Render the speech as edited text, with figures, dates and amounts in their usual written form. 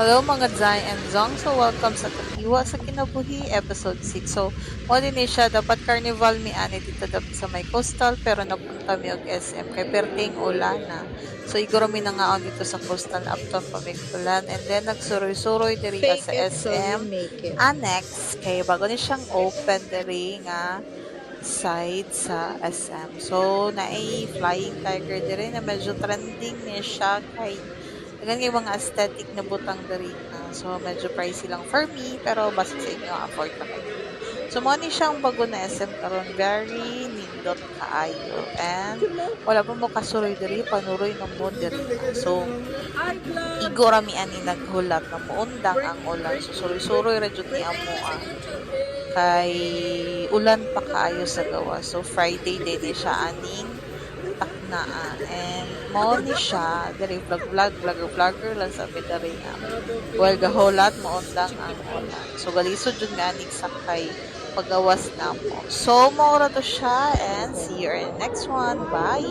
Hello mga Zai and Zong. So welcome sa Katiwa sa Kinabuhi episode 6. So mo din siya dapat carnival mi ani dito sa may coastal pero napunta mi og SM kay perting ulan na. So iguro mi nangaon dito sa coastal uptown Pamigulan and then nagsuroy-suroy diri Fake sa it till you SM make it. Annex kay bago ni siyang open diri nga side sa SM. So naay flying tiger diri na medyo trending ni siya kay daghang kay mga aesthetic na butang diri na. So, medyo pricey lang for me, pero basta sa inyo, afford na kayo. So, mo ni siyang bago na SM karon very nindot kaayo. And, wala pa mo kasuroy diri, panuroy ng mo diri na. So, igo rami ani naghulat na muundang ang ulan. So, suroy-suroy ra jud ni amo kay ulan pa kaayo sa gawa. So, Friday din ni siya aning taknaan and mao ni siya diri vlogger lang sa diri well gahulat mo undang ang ulan so galisod jud nga aning sakay pagawas na mo so mao ra to siya and see you in the next one bye